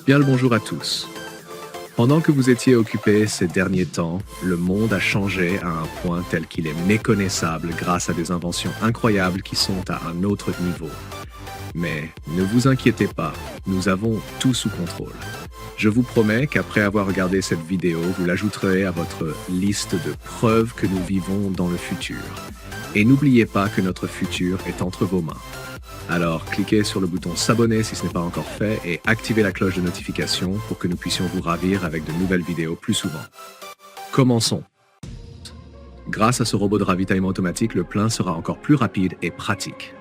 Bien le bonjour à tous. Pendant que vous étiez occupés ces derniers temps, le monde a changé à un point tel qu'il est méconnaissable grâce à des inventions incroyables qui sont à un autre niveau. Mais ne vous inquiétez pas, nous avons tout sous contrôle. Je vous promets qu'après avoir regardé cette vidéo, vous l'ajouterez à votre liste de preuves que nous vivons dans le futur. Et n'oubliez pas que notre futur est entre vos mains. Alors, cliquez sur le bouton s'abonner si ce n'est pas encore fait et activez la cloche de notification pour que nous puissions vous ravir avec de nouvelles vidéos plus souvent. Commençons. Grâce à ce robot de ravitaillement automatique, le plein sera encore plus rapide et pratique.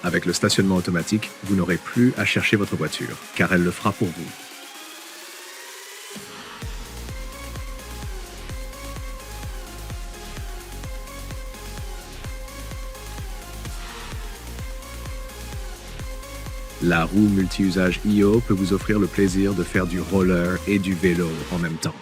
Avec le stationnement automatique, vous n'aurez plus à chercher votre voiture, car elle le fera pour vous. La roue multi-usage IO peut vous offrir le plaisir de faire du roller et du vélo en même temps.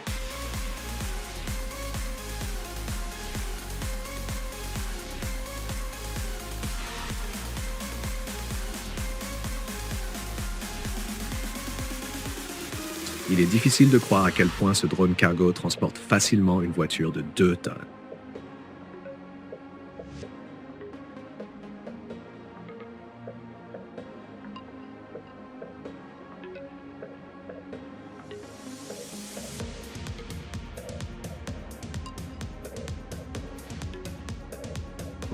Il est difficile de croire à quel point ce drone cargo transporte facilement une voiture de 2 tonnes.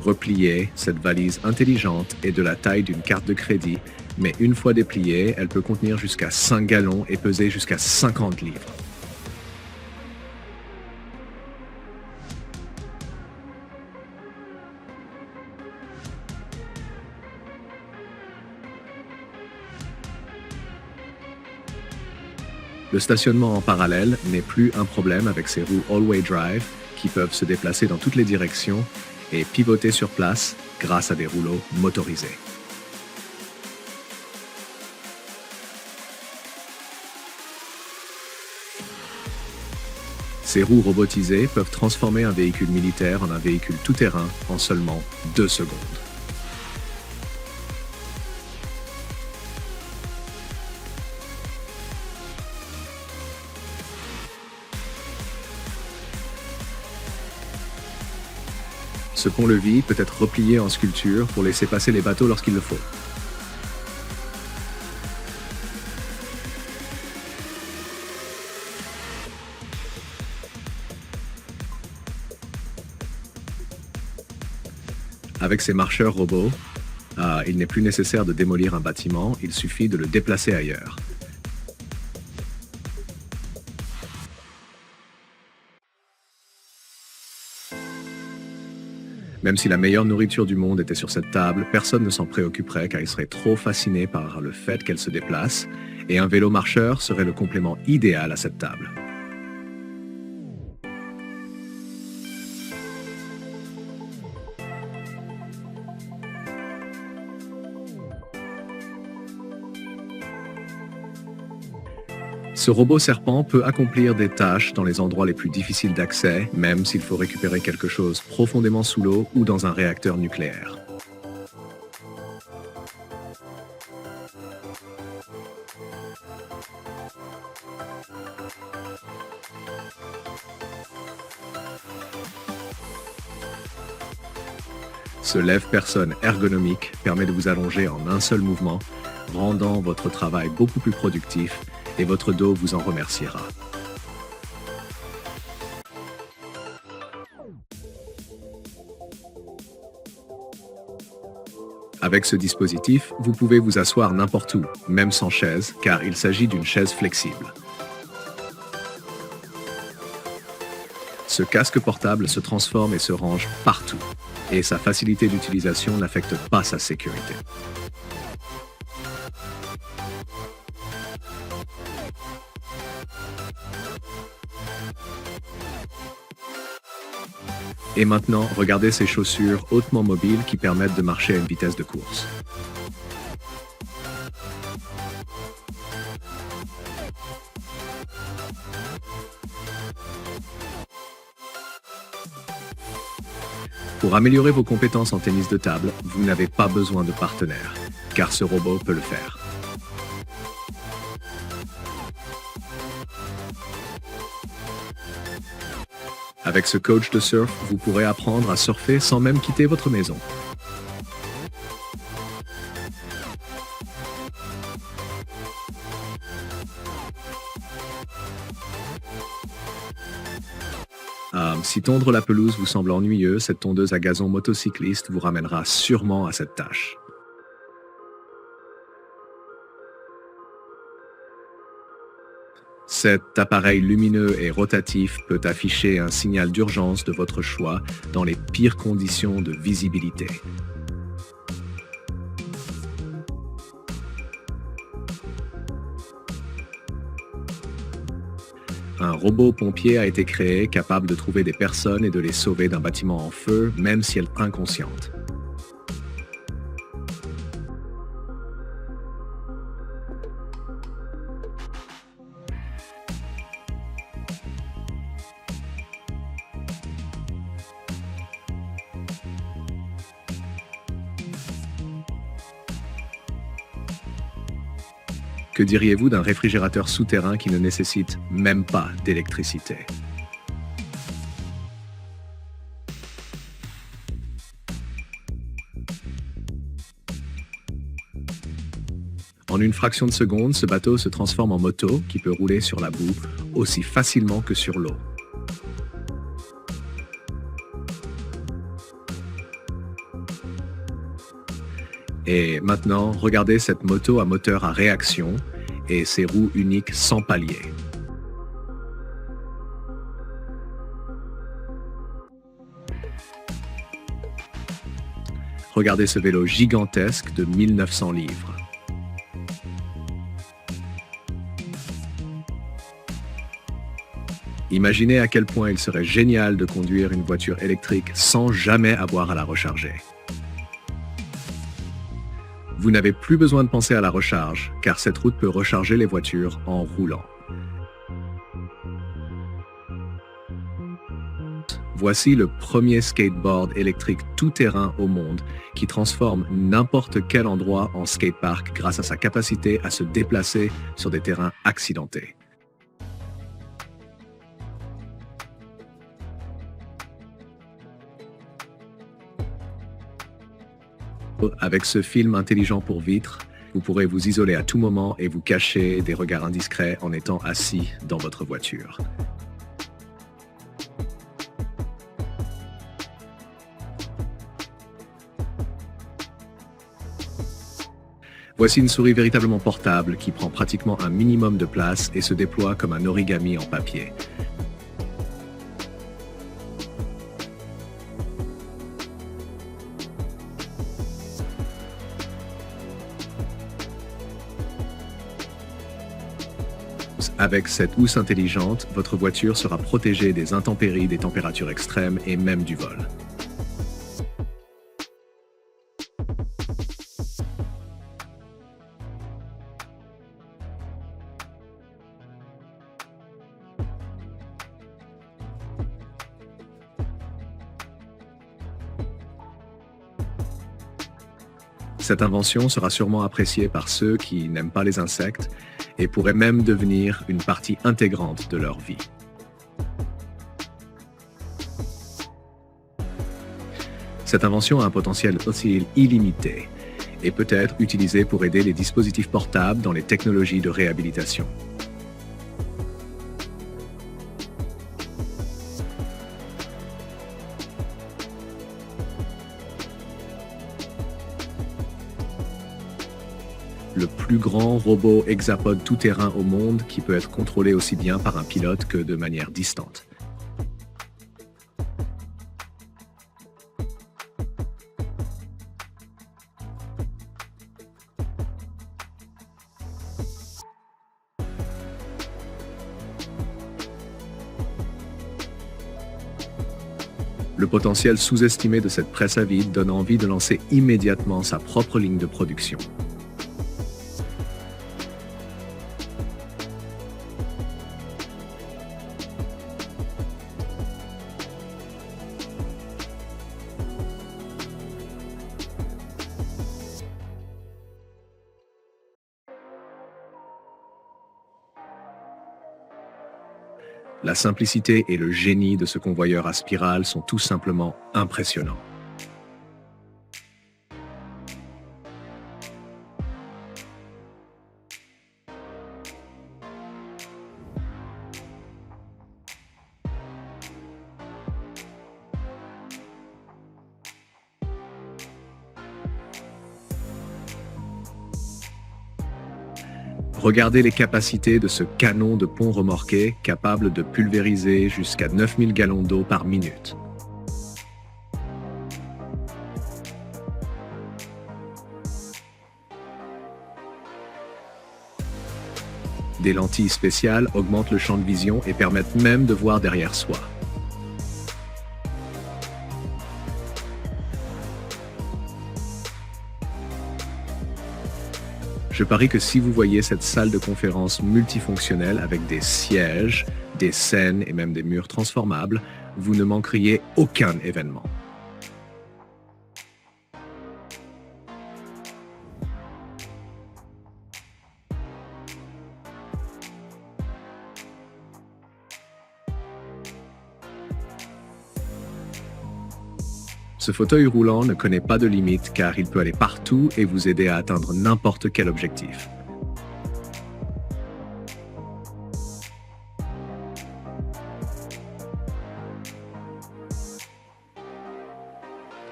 Repliée, cette valise intelligente est de la taille d'une carte de crédit, mais une fois dépliée, elle peut contenir jusqu'à 5 gallons et peser jusqu'à 50 livres. Le stationnement en parallèle n'est plus un problème avec ces roues all-wheel drive qui peuvent se déplacer dans toutes les directions et pivoter sur place grâce à des rouleaux motorisés. Ces roues robotisées peuvent transformer un véhicule militaire en un véhicule tout-terrain en seulement 2 secondes. Ce pont-levis peut être replié en sculpture pour laisser passer les bateaux lorsqu'il le faut. Avec ces marcheurs robots, il n'est plus nécessaire de démolir un bâtiment, il suffit de le déplacer ailleurs. Même si la meilleure nourriture du monde était sur cette table, personne ne s'en préoccuperait car il serait trop fasciné par le fait qu'elle se déplace, et un vélo marcheur serait le complément idéal à cette table. Ce robot serpent peut accomplir des tâches dans les endroits les plus difficiles d'accès, même s'il faut récupérer quelque chose profondément sous l'eau ou dans un réacteur nucléaire. Ce lève-personne ergonomique permet de vous allonger en un seul mouvement, rendant votre travail beaucoup plus productif et votre dos vous en remerciera. Avec ce dispositif, vous pouvez vous asseoir n'importe où, même sans chaise, car il s'agit d'une chaise flexible. Ce casque portable se transforme et se range partout, et sa facilité d'utilisation n'affecte pas sa sécurité. Et maintenant, regardez ces chaussures hautement mobiles qui permettent de marcher à une vitesse de course. Pour améliorer vos compétences en tennis de table, vous n'avez pas besoin de partenaire, car ce robot peut le faire. Avec ce coach de surf, vous pourrez apprendre à surfer sans même quitter votre maison. Si tondre la pelouse vous semble ennuyeux, cette tondeuse à gazon motocycliste vous ramènera sûrement à cette tâche. Cet appareil lumineux et rotatif peut afficher un signal d'urgence de votre choix dans les pires conditions de visibilité. Un robot pompier a été créé capable de trouver des personnes et de les sauver d'un bâtiment en feu, même si elles sont inconscientes. Que diriez-vous d'un réfrigérateur souterrain qui ne nécessite même pas d'électricité? En une fraction de seconde, ce bateau se transforme en moto qui peut rouler sur la boue aussi facilement que sur l'eau. Et maintenant, regardez cette moto à moteur à réaction et ses roues uniques sans palier. Regardez ce vélo gigantesque de 1900 livres. Imaginez à quel point il serait génial de conduire une voiture électrique sans jamais avoir à la recharger. Vous n'avez plus besoin de penser à la recharge, car cette route peut recharger les voitures en roulant. Voici le premier skateboard électrique tout-terrain au monde qui transforme n'importe quel endroit en skatepark grâce à sa capacité à se déplacer sur des terrains accidentés. Avec ce film intelligent pour vitres, vous pourrez vous isoler à tout moment et vous cacher des regards indiscrets en étant assis dans votre voiture. Voici une souris véritablement portable qui prend pratiquement un minimum de place et se déploie comme un origami en papier. Avec cette housse intelligente, votre voiture sera protégée des intempéries, des températures extrêmes et même du vol. Cette invention sera sûrement appréciée par ceux qui n'aiment pas les insectes et pourrait même devenir une partie intégrante de leur vie. Cette invention a un potentiel aussi illimité et peut être utilisée pour aider les dispositifs portables dans les technologies de réhabilitation. Le plus grand robot hexapode tout-terrain au monde qui peut être contrôlé aussi bien par un pilote que de manière distante. Le potentiel sous-estimé de cette presse à vide donne envie de lancer immédiatement sa propre ligne de production. La simplicité et le génie de ce convoyeur à spirale sont tout simplement impressionnants. Regardez les capacités de ce canon de pont remorqué capable de pulvériser jusqu'à 9000 gallons d'eau par minute. Des lentilles spéciales augmentent le champ de vision et permettent même de voir derrière soi. Je parie que si vous voyez cette salle de conférence multifonctionnelle avec des sièges, des scènes et même des murs transformables, vous ne manqueriez aucun événement. Ce fauteuil roulant ne connaît pas de limite car il peut aller partout et vous aider à atteindre n'importe quel objectif.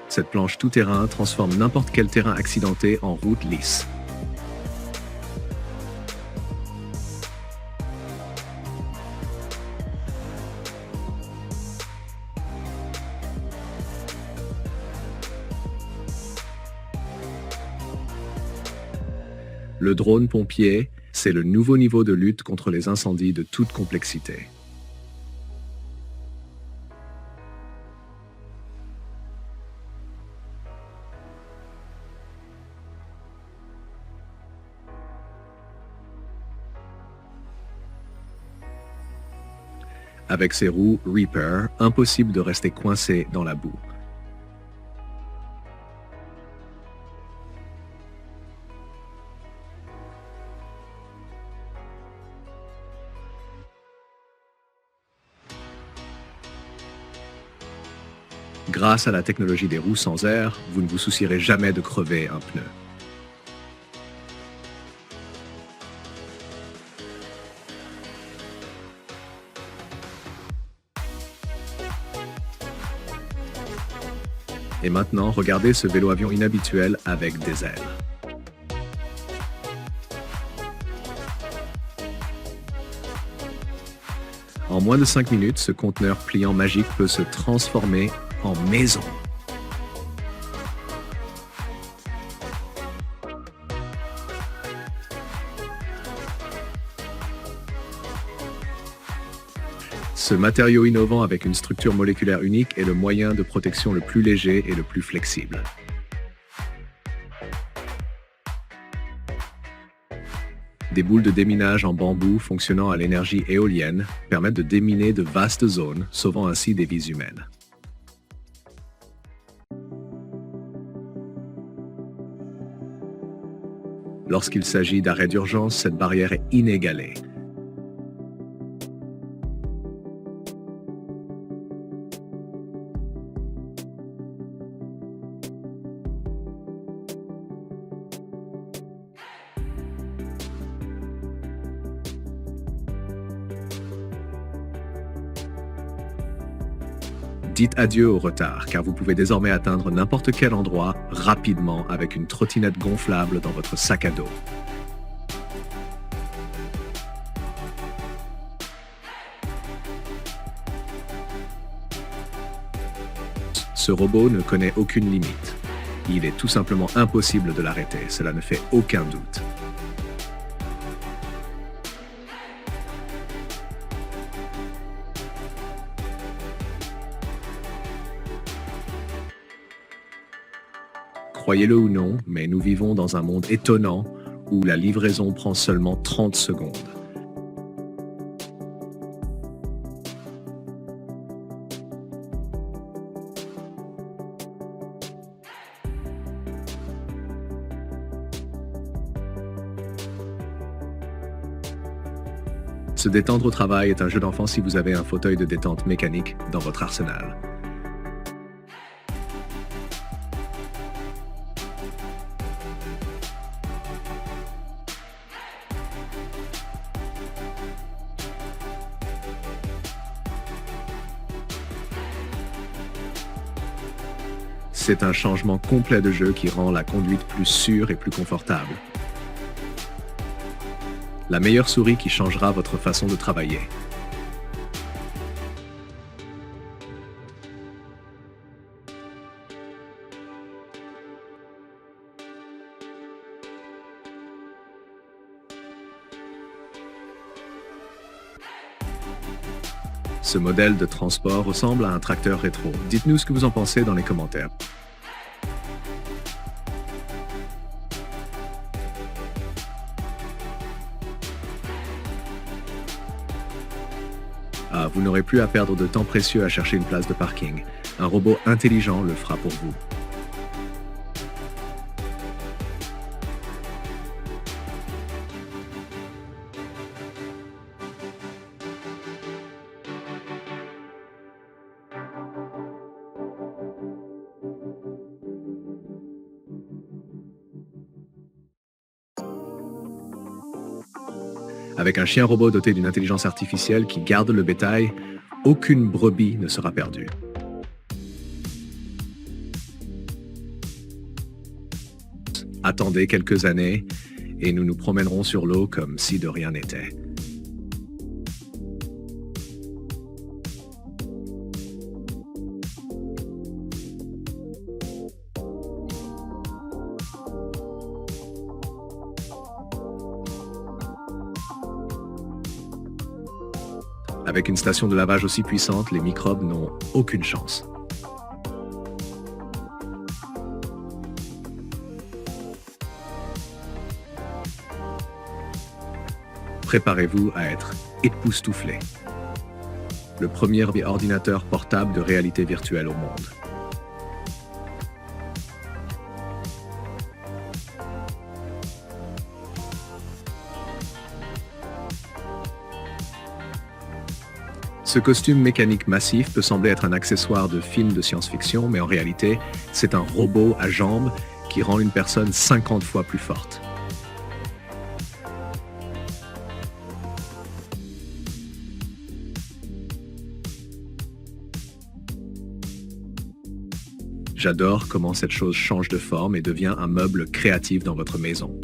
Cette planche tout-terrain transforme n'importe quel terrain accidenté en route lisse. Le drone pompier, c'est le nouveau niveau de lutte contre les incendies de toute complexité. Avec ses roues Reaper, impossible de rester coincé dans la boue. Grâce à la technologie des roues sans air, vous ne vous soucierez jamais de crever un pneu. Et maintenant, regardez ce vélo-avion inhabituel avec des ailes. En moins de 5 minutes, ce conteneur pliant magique peut se transformer en maison. Ce matériau innovant avec une structure moléculaire unique est le moyen de protection le plus léger et le plus flexible. Des boules de déminage en bambou fonctionnant à l'énergie éolienne permettent de déminer de vastes zones, sauvant ainsi des vies humaines. Lorsqu'il s'agit d'arrêt d'urgence, cette barrière est inégalée. Dites adieu au retard, car vous pouvez désormais atteindre n'importe quel endroit rapidement avec une trottinette gonflable dans votre sac à dos. Ce robot ne connaît aucune limite. Il est tout simplement impossible de l'arrêter, cela ne fait aucun doute. Croyez-le ou non, mais nous vivons dans un monde étonnant où la livraison prend seulement 30 secondes. Se détendre au travail est un jeu d'enfant si vous avez un fauteuil de détente mécanique dans votre arsenal. C'est un changement complet de jeu qui rend la conduite plus sûre et plus confortable. La meilleure souris qui changera votre façon de travailler. Ce modèle de transport ressemble à un tracteur rétro. Dites-nous ce que vous en pensez dans les commentaires. Vous n'aurez plus à perdre de temps précieux à chercher une place de parking. Un robot intelligent le fera pour vous. Avec un chien robot doté d'une intelligence artificielle qui garde le bétail, aucune brebis ne sera perdue. Attendez quelques années et nous nous promènerons sur l'eau comme si de rien n'était. Avec une station de lavage aussi puissante, les microbes n'ont aucune chance. Préparez-vous à être époustouflé. Le premier ordinateur portable de réalité virtuelle au monde. Ce costume mécanique massif peut sembler être un accessoire de film de science-fiction, mais en réalité, c'est un robot à jambes qui rend une personne 50 fois plus forte. J'adore comment cette chose change de forme et devient un meuble créatif dans votre maison.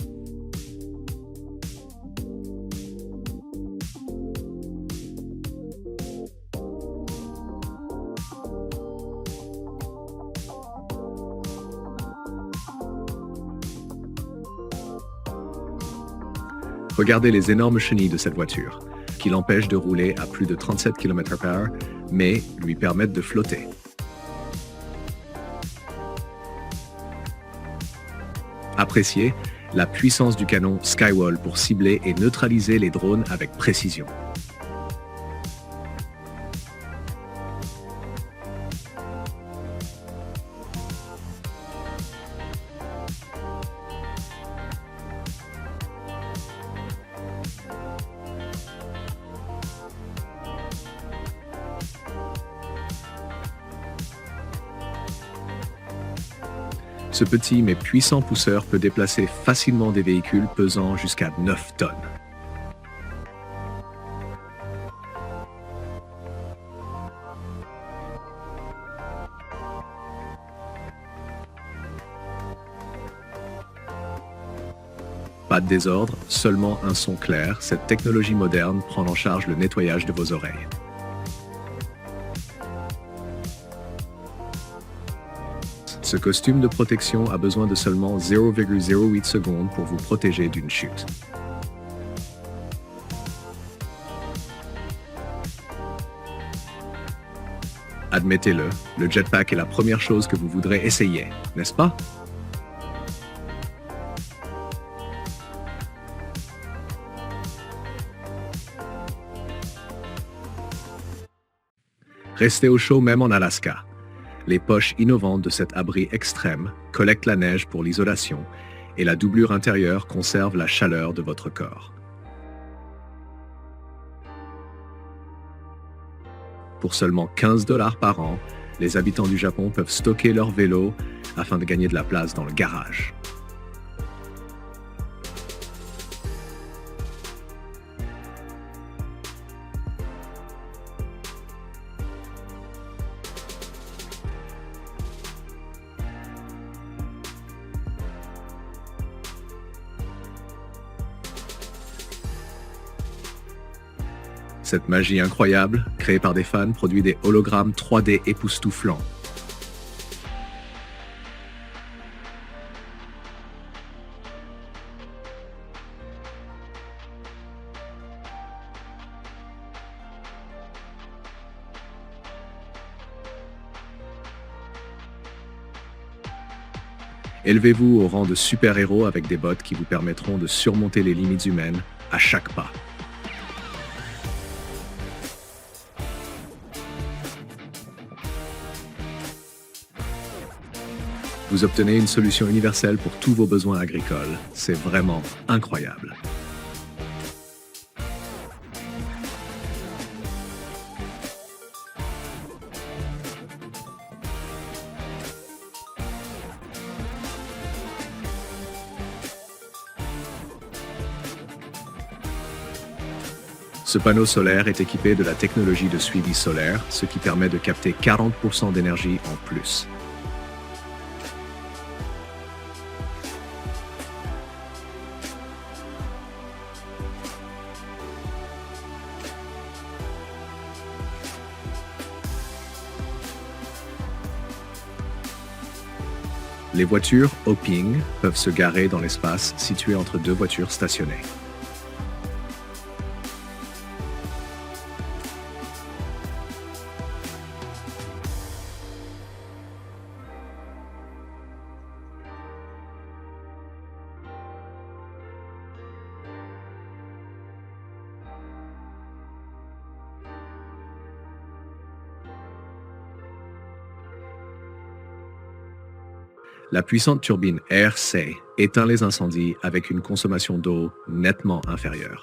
Regardez les énormes chenilles de cette voiture, qui l'empêchent de rouler à plus de 37 km/h, mais lui permettent de flotter. Appréciez la puissance du canon Skywall pour cibler et neutraliser les drones avec précision. Ce petit mais puissant pousseur peut déplacer facilement des véhicules pesant jusqu'à 9 tonnes. Pas de désordre, seulement un son clair. Cette technologie moderne prend en charge le nettoyage de vos oreilles. Ce costume de protection a besoin de seulement 0,08 secondes pour vous protéger d'une chute. Admettez-le, le jetpack est la première chose que vous voudrez essayer, n'est-ce pas? Restez au chaud même en Alaska. Les poches innovantes de cet abri extrême collectent la neige pour l'isolation et la doublure intérieure conserve la chaleur de votre corps. Pour seulement 15 dollars par an, les habitants du Japon peuvent stocker leurs vélos afin de gagner de la place dans le garage. Cette magie incroyable, créée par des fans, produit des hologrammes 3D époustouflants. Élevez-vous au rang de super-héros avec des bottes qui vous permettront de surmonter les limites humaines à chaque pas. Vous obtenez une solution universelle pour tous vos besoins agricoles. C'est vraiment incroyable. Ce panneau solaire est équipé de la technologie de suivi solaire, ce qui permet de capter 40% d'énergie en plus. Les voitures Hoping peuvent se garer dans l'espace situé entre deux voitures stationnées. La puissante turbine Air-C éteint les incendies avec une consommation d'eau nettement inférieure.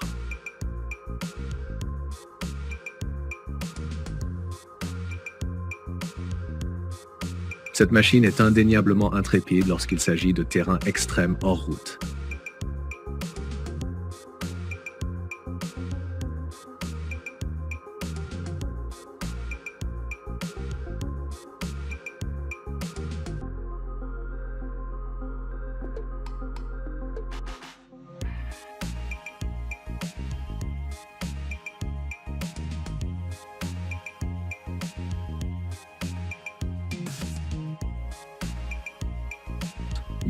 Cette machine est indéniablement intrépide lorsqu'il s'agit de terrains extrêmes hors route.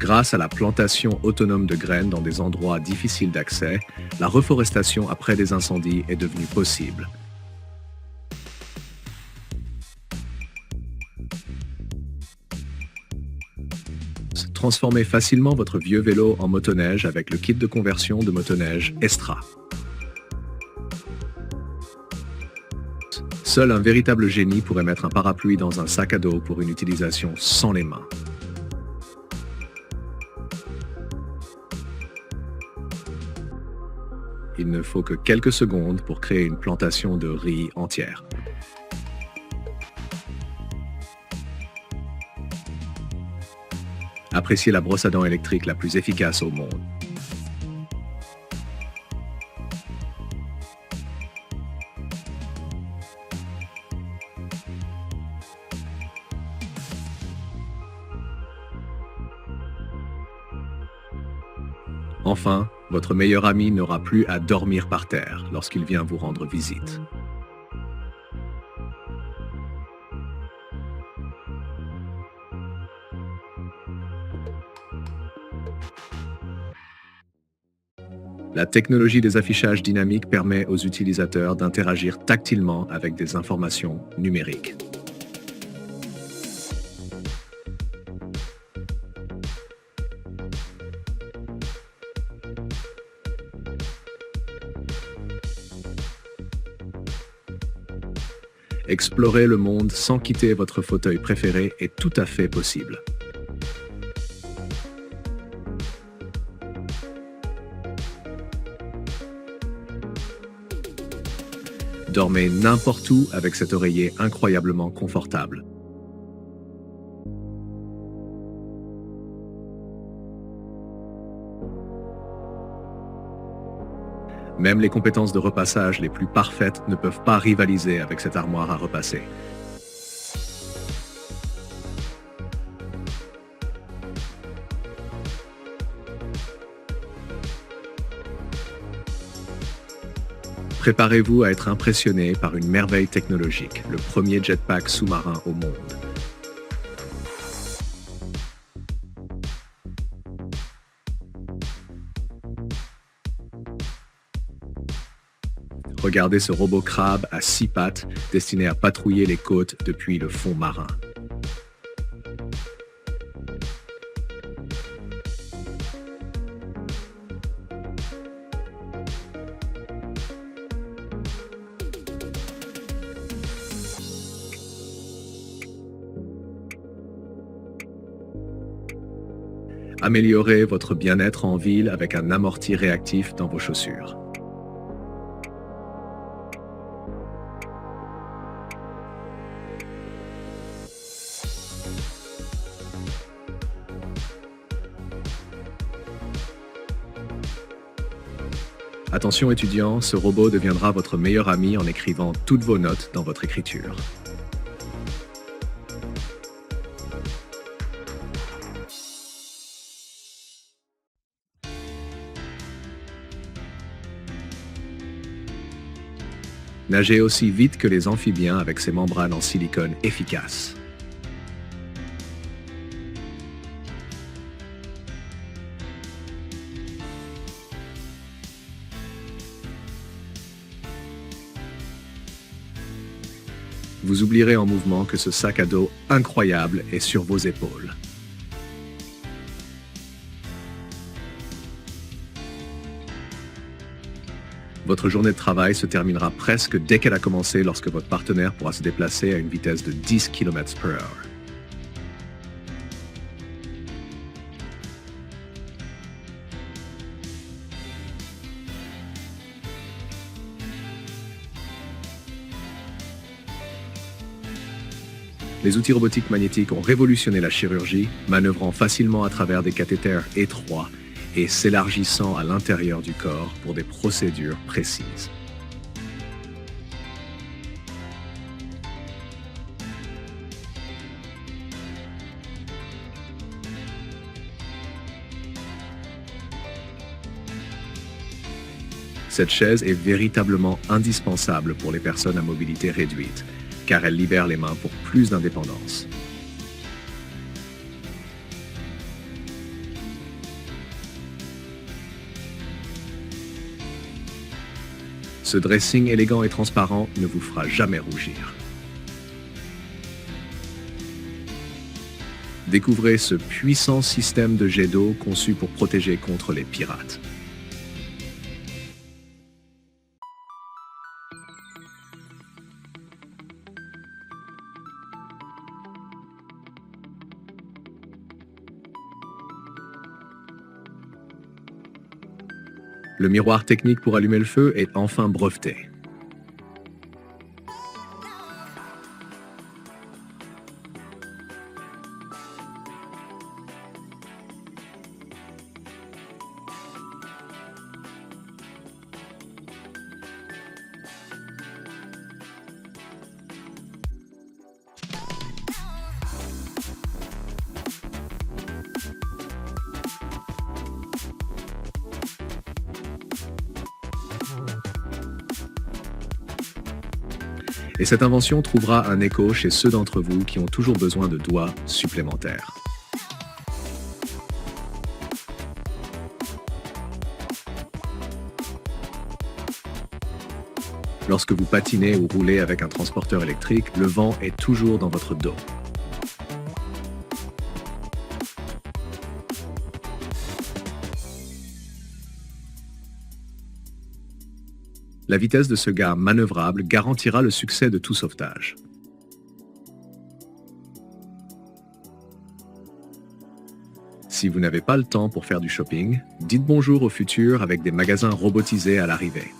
Grâce à la plantation autonome de graines dans des endroits difficiles d'accès, la reforestation après des incendies est devenue possible. Transformez facilement votre vieux vélo en motoneige avec le kit de conversion de motoneige Estra. Seul un véritable génie pourrait mettre un parapluie dans un sac à dos pour une utilisation sans les mains. Il ne faut que quelques secondes pour créer une plantation de riz entière. Appréciez la brosse à dents électrique la plus efficace au monde. Enfin, votre meilleur ami n'aura plus à dormir par terre lorsqu'il vient vous rendre visite. La technologie des affichages dynamiques permet aux utilisateurs d'interagir tactilement avec des informations numériques. Explorer le monde sans quitter votre fauteuil préféré est tout à fait possible. Dormez n'importe où avec cet oreiller incroyablement confortable. Même les compétences de repassage les plus parfaites ne peuvent pas rivaliser avec cette armoire à repasser. Préparez-vous à être impressionné par une merveille technologique, le premier jetpack sous-marin au monde. Regardez ce robot crabe à 6 pattes destiné à patrouiller les côtes depuis le fond marin. Améliorez votre bien-être en ville avec un amorti réactif dans vos chaussures. Attention étudiants, ce robot deviendra votre meilleur ami en écrivant toutes vos notes dans votre écriture. Nagez aussi vite que les amphibiens avec ces membranes en silicone efficaces. Vous oublierez en mouvement que ce sac à dos incroyable est sur vos épaules. Votre journée de travail se terminera presque dès qu'elle a commencé lorsque votre partenaire pourra se déplacer à une vitesse de 10 km/h. Les outils robotiques magnétiques ont révolutionné la chirurgie, manœuvrant facilement à travers des cathéters étroits et s'élargissant à l'intérieur du corps pour des procédures précises. Cette chaise est véritablement indispensable pour les personnes à mobilité réduite, car elle libère les mains pour plus d'indépendance. Ce dressing élégant et transparent ne vous fera jamais rougir. Découvrez ce puissant système de jet d'eau conçu pour protéger contre les pirates. Le miroir technique pour allumer le feu est enfin breveté. Et cette invention trouvera un écho chez ceux d'entre vous qui ont toujours besoin de doigts supplémentaires. Lorsque vous patinez ou roulez avec un transporteur électrique, le vent est toujours dans votre dos. La vitesse de ce gars manœuvrable garantira le succès de tout sauvetage. Si vous n'avez pas le temps pour faire du shopping, dites bonjour au futur avec des magasins robotisés à l'arrivée.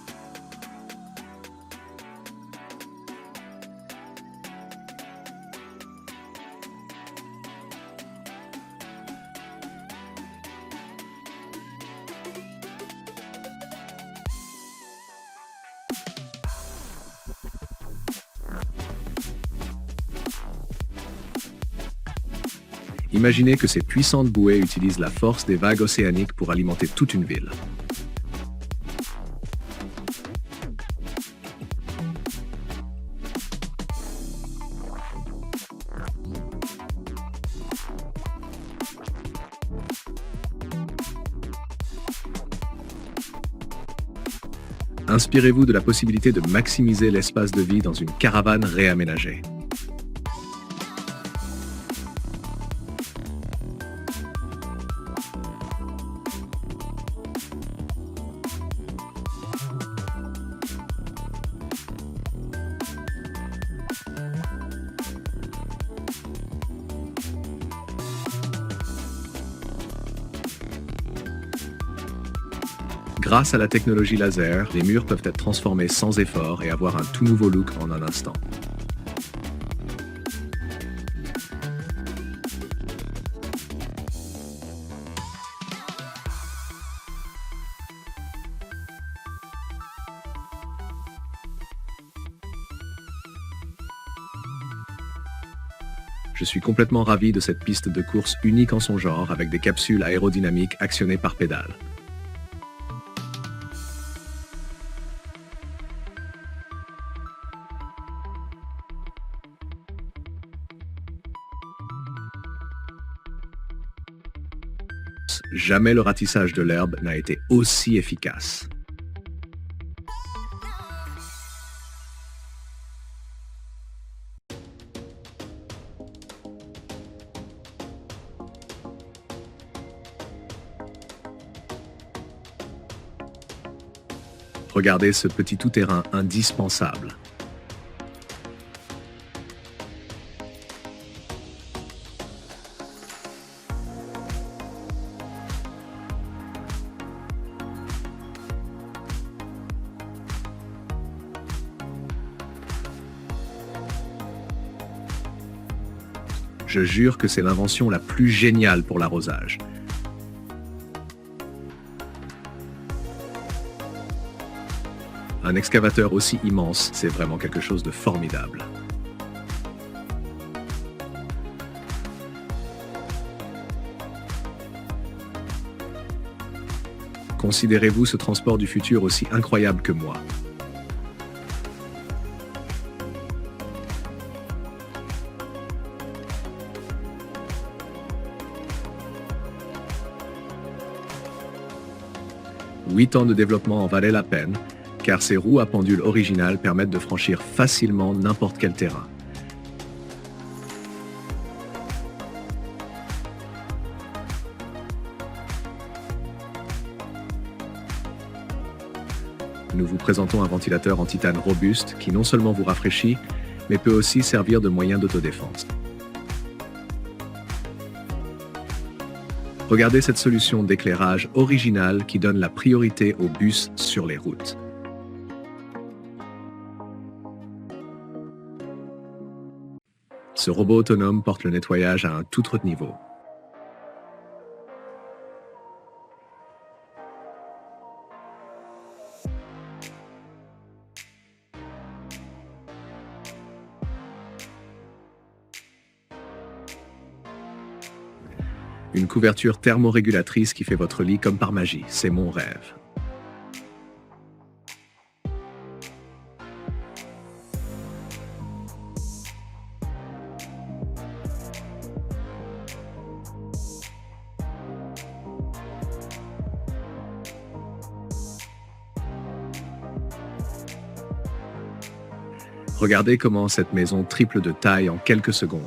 Imaginez que ces puissantes bouées utilisent la force des vagues océaniques pour alimenter toute une ville. Inspirez-vous de la possibilité de maximiser l'espace de vie dans une caravane réaménagée. Grâce à la technologie laser, les murs peuvent être transformés sans effort et avoir un tout nouveau look en un instant. Je suis complètement ravi de cette piste de course unique en son genre avec des capsules aérodynamiques actionnées par pédale. Jamais le ratissage de l'herbe n'a été aussi efficace. Regardez ce petit tout-terrain indispensable. Je jure que c'est l'invention la plus géniale pour l'arrosage. Un excavateur aussi immense, c'est vraiment quelque chose de formidable. Considérez-vous ce transport du futur aussi incroyable que moi? Huit ans de développement en valaient la peine, car ces roues à pendule originales permettent de franchir facilement n'importe quel terrain. Nous vous présentons un ventilateur en titane robuste qui non seulement vous rafraîchit, mais peut aussi servir de moyen d'autodéfense. Regardez cette solution d'éclairage originale qui donne la priorité aux bus sur les routes. Ce robot autonome porte le nettoyage à un tout autre niveau. Une couverture thermorégulatrice qui fait votre lit comme par magie, c'est mon rêve. Regardez comment cette maison triple de taille en quelques secondes.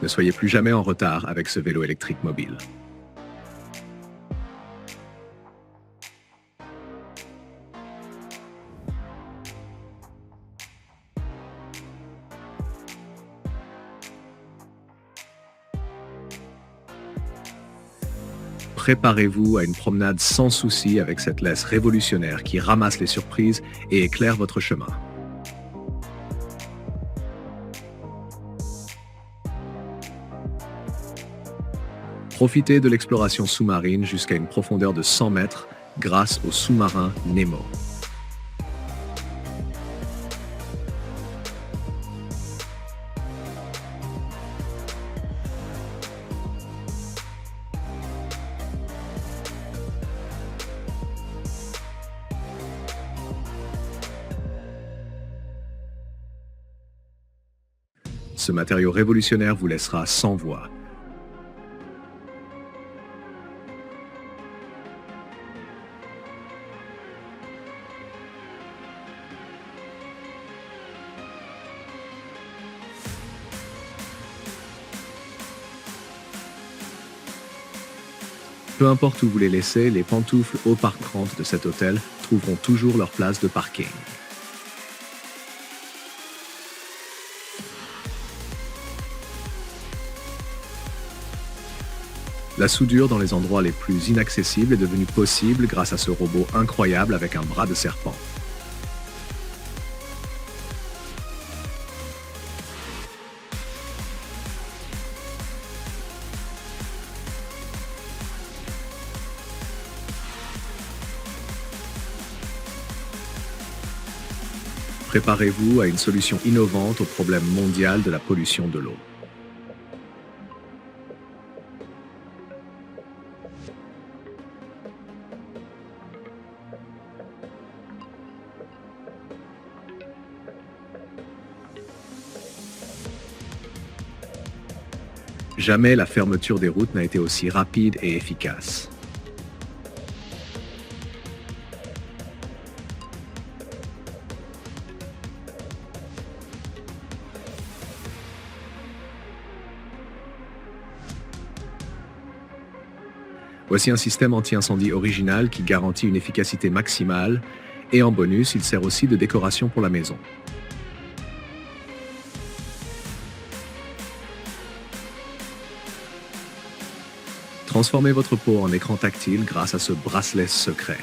Ne soyez plus jamais en retard avec ce vélo électrique mobile. Préparez-vous à une promenade sans souci avec cette laisse révolutionnaire qui ramasse les surprises et éclaire votre chemin. Profitez de l'exploration sous-marine jusqu'à une profondeur de 100 mètres grâce au sous-marin Nemo. Ce matériau révolutionnaire vous laissera sans voix. Peu importe où vous les laissez, les pantoufles haut parcantes de cet hôtel trouveront toujours leur place de parking. La soudure dans les endroits les plus inaccessibles est devenue possible grâce à ce robot incroyable avec un bras de serpent. Préparez-vous à une solution innovante au problème mondial de la pollution de l'eau. Jamais la fermeture des routes n'a été aussi rapide et efficace. Voici un système anti-incendie original qui garantit une efficacité maximale et en bonus, il sert aussi de décoration pour la maison. Transformez votre peau en écran tactile grâce à ce bracelet secret.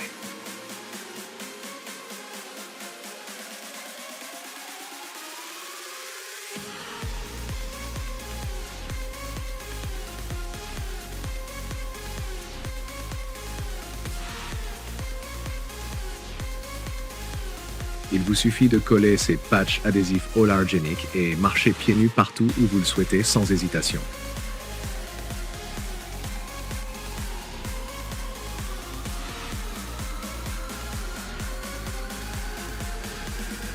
Il vous suffit de coller ces patchs adhésifs All-Argenic et marcher pieds nus partout où vous le souhaitez sans hésitation.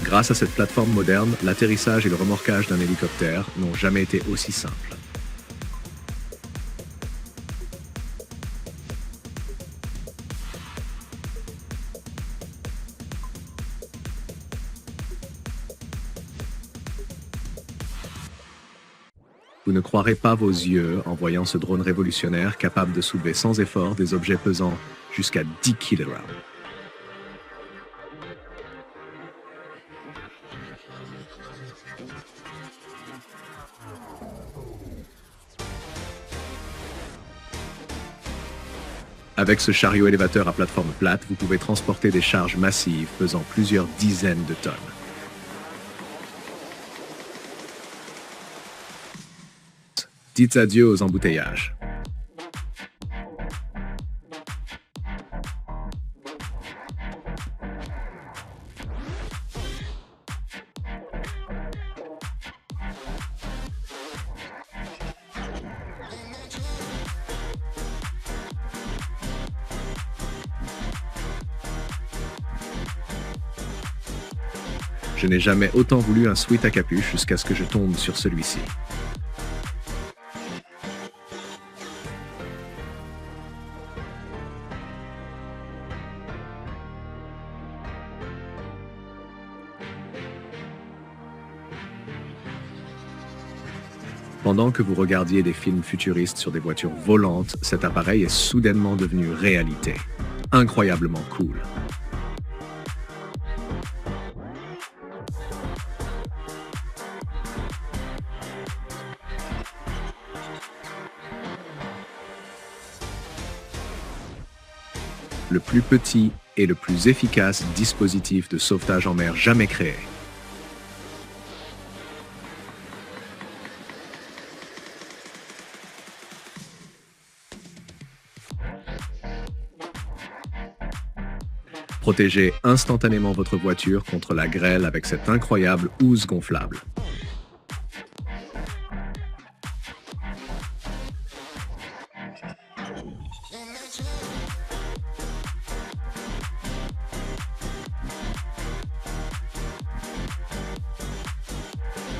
Grâce à cette plateforme moderne, l'atterrissage et le remorquage d'un hélicoptère n'ont jamais été aussi simples. Vous ne croirez pas vos yeux en voyant ce drone révolutionnaire capable de soulever sans effort des objets pesant jusqu'à 10 kg. Avec ce chariot élévateur à plateforme plate, vous pouvez transporter des charges massives pesant plusieurs dizaines de tonnes. Dites adieu aux embouteillages. Je n'ai jamais autant voulu un sweat à capuche jusqu'à ce que je tombe sur celui-ci. Pendant que vous regardiez des films futuristes sur des voitures volantes, cet appareil est soudainement devenu réalité. Incroyablement cool. Le plus petit et le plus efficace dispositif de sauvetage en mer jamais créé. Protégez instantanément votre voiture contre la grêle avec cette incroyable housse gonflable.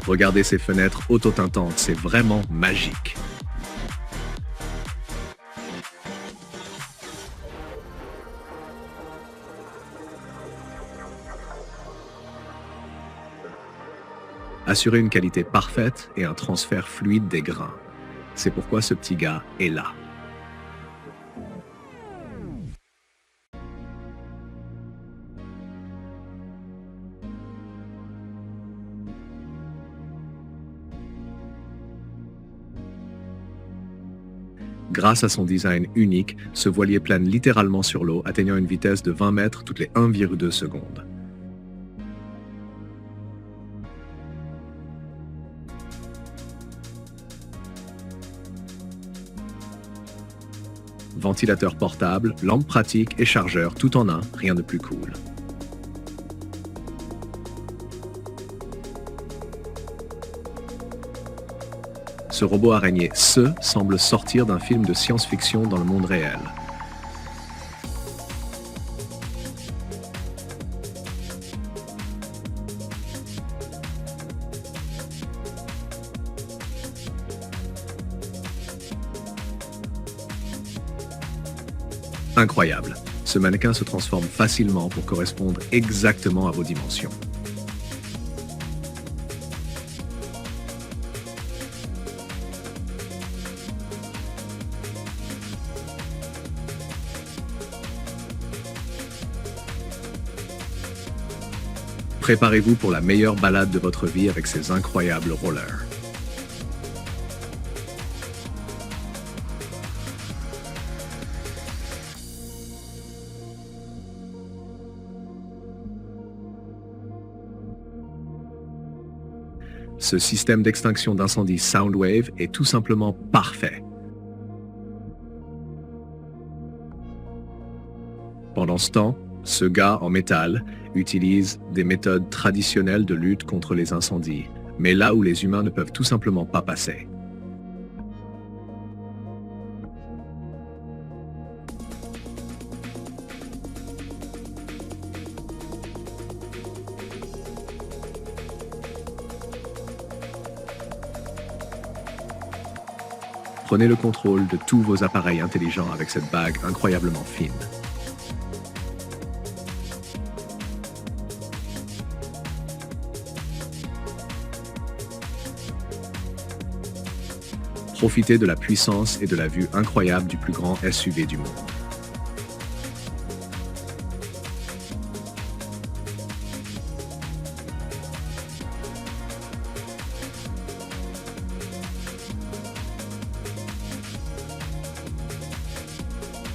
Regardez ces fenêtres autotintantes, c'est vraiment magique. Assurez une qualité parfaite et un transfert fluide des grains. C'est pourquoi ce petit gars est là. Grâce à son design unique, ce voilier plane littéralement sur l'eau, atteignant une vitesse de 20 mètres toutes les 1,2 secondes. Ventilateur portable, lampe pratique et chargeur, tout en un, rien de plus cool. Ce robot araignée semble sortir d'un film de science-fiction dans le monde réel. Incroyable! Ce mannequin se transforme facilement pour correspondre exactement à vos dimensions. Préparez-vous pour la meilleure balade de votre vie avec ces incroyables rollers. Ce système d'extinction d'incendie Soundwave est tout simplement parfait. Pendant ce temps, ce gars en métal utilise des méthodes traditionnelles de lutte contre les incendies, mais là où les humains ne peuvent tout simplement pas passer. Prenez le contrôle de tous vos appareils intelligents avec cette bague incroyablement fine. Profitez de la puissance et de la vue incroyable du plus grand SUV du monde.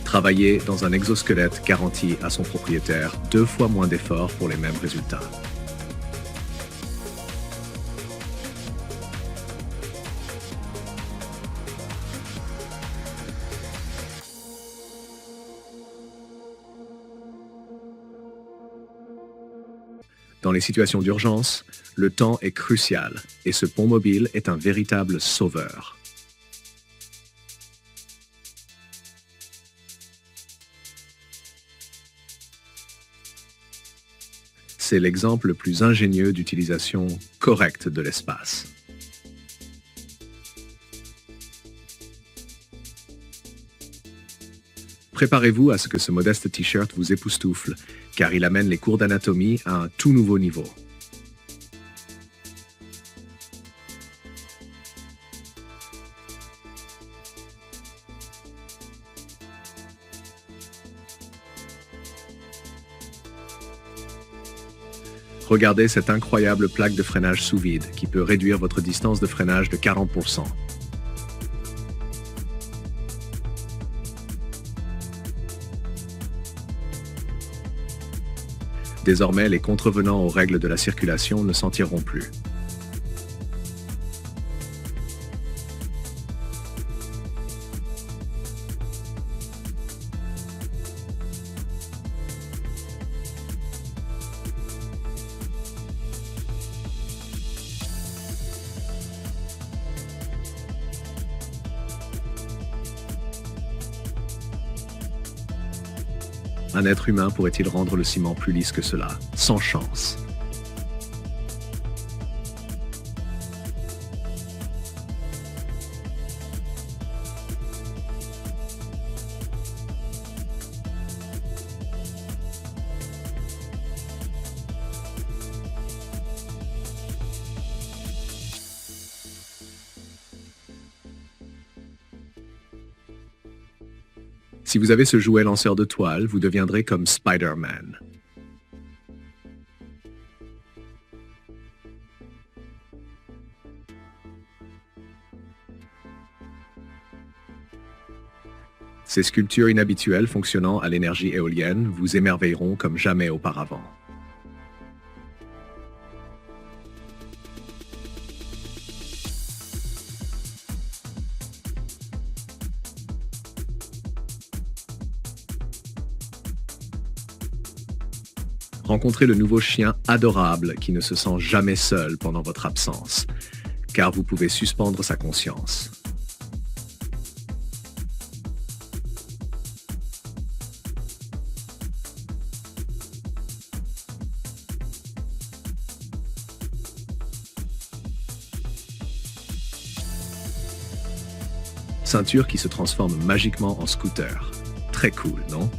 Travailler dans un exosquelette garantit à son propriétaire 2 fois moins d'efforts pour les mêmes résultats. Dans les situations d'urgence, le temps est crucial et ce pont mobile est un véritable sauveur. C'est l'exemple le plus ingénieux d'utilisation correcte de l'espace. Préparez-vous à ce que ce modeste t-shirt vous époustoufle, car il amène les cours d'anatomie à un tout nouveau niveau. Regardez cette incroyable plaque de freinage sous vide qui peut réduire votre distance de freinage de 40%. Désormais, les contrevenants aux règles de la circulation ne s'en tireront plus. Un être humain pourrait-il rendre le ciment plus lisse que cela? Sans chance. Si vous avez ce jouet lanceur de toile, vous deviendrez comme Spider-Man. Ces sculptures inhabituelles fonctionnant à l'énergie éolienne vous émerveilleront comme jamais auparavant. Rencontrez le nouveau chien adorable qui ne se sent jamais seul pendant votre absence, car vous pouvez suspendre sa conscience. Ceinture qui se transforme magiquement en scooter. Très cool, non?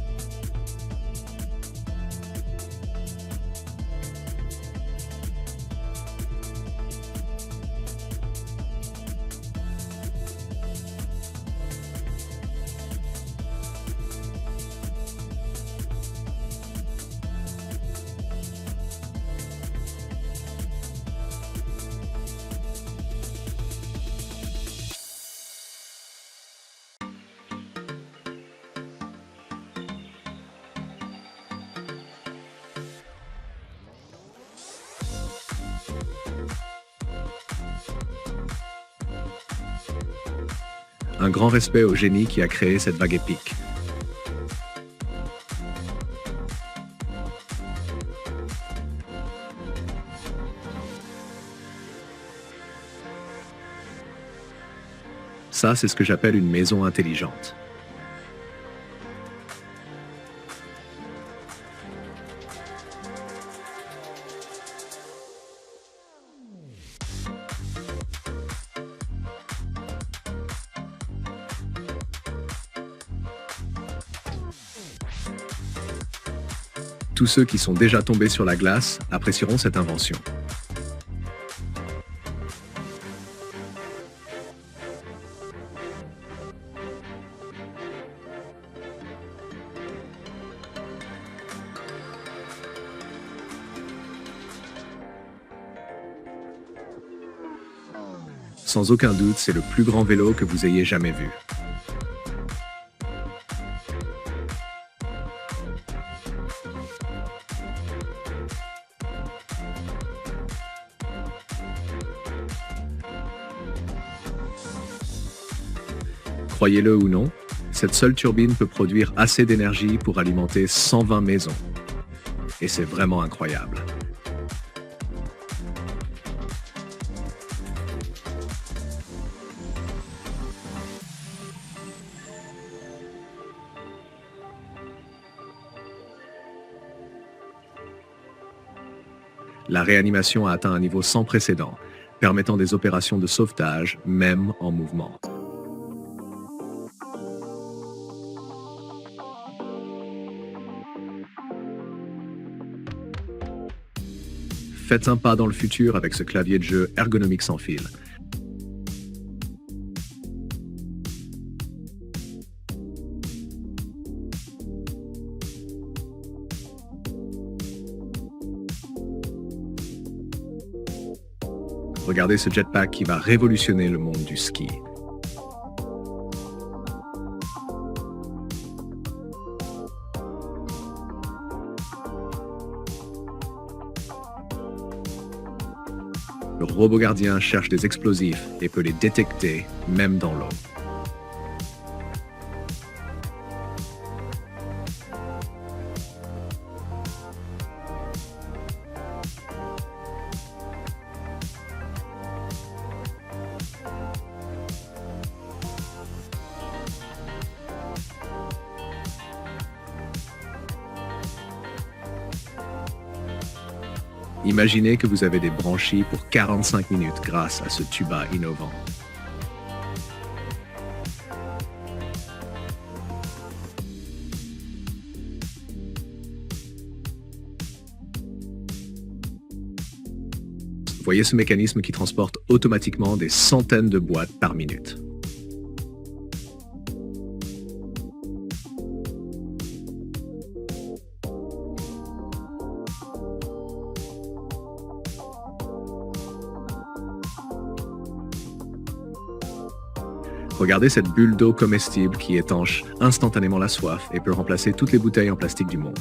Un grand respect au génie qui a créé cette vague épique. Ça, c'est ce que j'appelle une maison intelligente. Tous ceux qui sont déjà tombés sur la glace apprécieront cette invention. Sans aucun doute, c'est le plus grand vélo que vous ayez jamais vu. Croyez-le ou non, cette seule turbine peut produire assez d'énergie pour alimenter 120 maisons. Et c'est vraiment incroyable. La réanimation a atteint un niveau sans précédent, permettant des opérations de sauvetage, même en mouvement. Faites un pas dans le futur avec ce clavier de jeu ergonomique sans fil. Regardez ce jetpack qui va révolutionner le monde du ski. Le robot gardien cherche des explosifs et peut les détecter même dans l'eau. Imaginez que vous avez des branchies pour 45 minutes grâce à ce tuba innovant. Voyez ce mécanisme qui transporte automatiquement des centaines de boîtes par minute. Regardez cette bulle d'eau comestible qui étanche instantanément la soif et peut remplacer toutes les bouteilles en plastique du monde.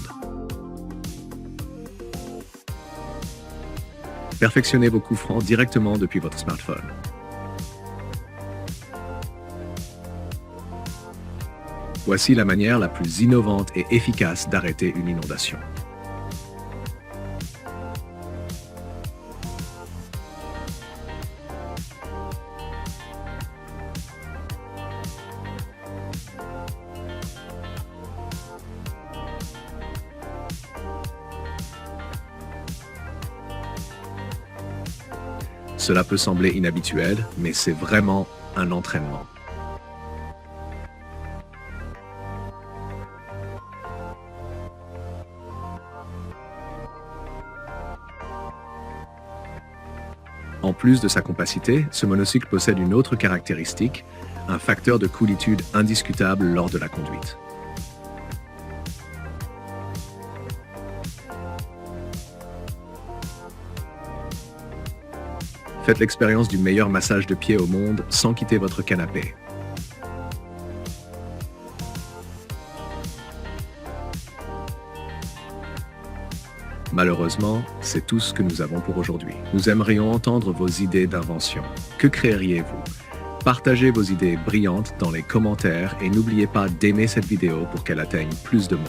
Perfectionnez vos coups francs directement depuis votre smartphone. Voici la manière la plus innovante et efficace d'arrêter une inondation. Cela peut sembler inhabituel, mais c'est vraiment un entraînement. En plus de sa compacité, ce monocycle possède une autre caractéristique, un facteur de coolitude indiscutable lors de la conduite. Faites l'expérience du meilleur massage de pied au monde sans quitter votre canapé. Malheureusement, c'est tout ce que nous avons pour aujourd'hui. Nous aimerions entendre vos idées d'invention. Que créeriez-vous? Partagez vos idées brillantes dans les commentaires et n'oubliez pas d'aimer cette vidéo pour qu'elle atteigne plus de monde.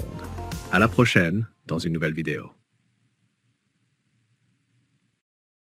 À la prochaine dans une nouvelle vidéo.